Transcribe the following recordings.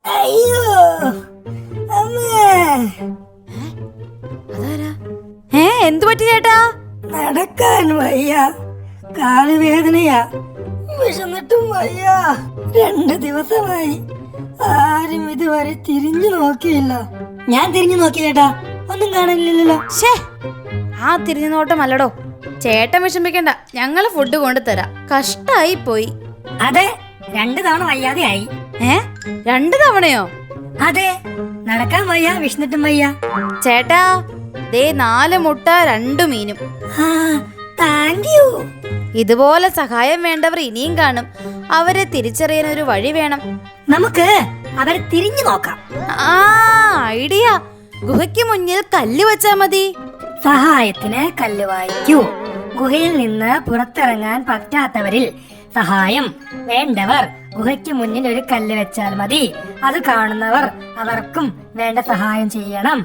അയ്യോ അമ്മേ. അതാരാ? എന്തു പറ്റി ചേട്ടാ? നടക്കാൻ വയ്യ, കാലുവേദനയാ, വിശന്നിട്ടും വയ്യ. 2 ദിവസമായി ആരും ഇതുവരെ തിരിഞ്ഞു നോക്കിയില്ല. ഞാൻ തിരിഞ്ഞു നോക്കി ചേട്ടാ, ഒന്നും കാണാനില്ലല്ലോ. ആ തിരിഞ്ഞു നോട്ടമല്ലടോ. ചേട്ടൻ വിഷമിക്കണ്ട, ഞങ്ങള് ഫുഡ് കൊണ്ടുതരാം. കഷ്ടായി പോയി. അതെ, 2 തവണ വയ്യാതെയായി. 2 തവണയോ? അതെ, നടക്കാൻ വയ്യ, വിശന്നിട്ടും വയ്യ. ചേട്ടാ, ദേ 4 മുട്ട 2 മീനും. Thank you. ഇതുപോലെ സഹായം വേണ്ടവർ ഇനിയും കാണും. അവരെ തിരിച്ചറിയാൻ ഒരു വഴി വേണം. നമുക്ക് അവരെ തിരിഞ്ഞു നോക്കാം. ഐഡിയ. ഗുഹയ്ക്ക് മുന്നിൽ കല്ല് വെച്ചാ മതി. സഹായത്തിന് കല്ല് വായിക്കൂ. ഗുഹയിൽ നിന്ന് പുറത്തിറങ്ങാൻ പറ്റാത്തവരിൽ സഹായം വേണ്ടവർ ഗുഹയ്ക്ക് മുന്നിൽ ഒരു കല്ല് വെച്ചാൽ മതി. അത് കാണുന്നവർ അവർക്കും വേണ്ട സഹായം ചെയ്യണം.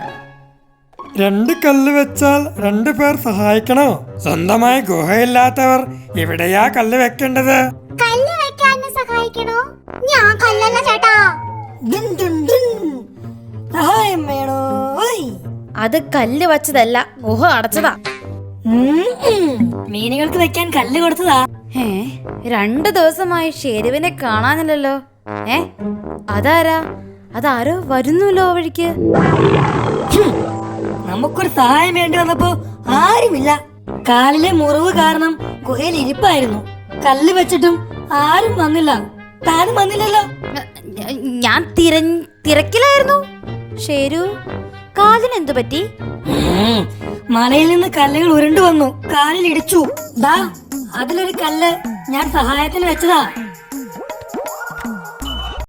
2 കല്ല് വെച്ചാൽ 2 പേർ സഹായിക്കണോ? സ്വന്തമായി ഗുഹയില്ലാത്തവർ എവിടെയാ കല്ല് വെക്കേണ്ടത്? കല്ല് വെക്കാൻ സഹായിക്കണോ? ഞാൻ കല്ലല്ല ചേട്ടാ. സഹായം വേണോ? അത് കല്ല് വച്ചതല്ല, ഗുഹ അടച്ചതാ. മീനുകൾക്ക് വെക്കാൻ കല്ല് കൊടുത്തതാ. 2 ദിവസമായി ഷെരുവിനെ കാണാനില്ലല്ലോ. അതാരാ? അതാരോ വരുന്നല്ലോ വഴിക്ക്. നമുക്കൊരു സഹായം വേണ്ടി വന്നപ്പോ ആരുമില്ല. കാലിലെ മുറിവ് കാരണം ഗുഹയിൽ ഇരിപ്പായിരുന്നു. കല്ല് വെച്ചിട്ടും ആരും വന്നില്ല. താനും വന്നില്ലല്ലോ. ഞാൻ തിരക്കിലായിരുന്നു. ഷെരു, കാലിന് എന്തു പറ്റി? മലയിൽ നിന്ന് കല്ലുകൾ ഉരുണ്ടു വന്നു, കാലിൽ ഇടിച്ചു. ദാ അതിലൊരു കല്ല് ഞാൻ സഹായത്തിന് വെച്ചതാ.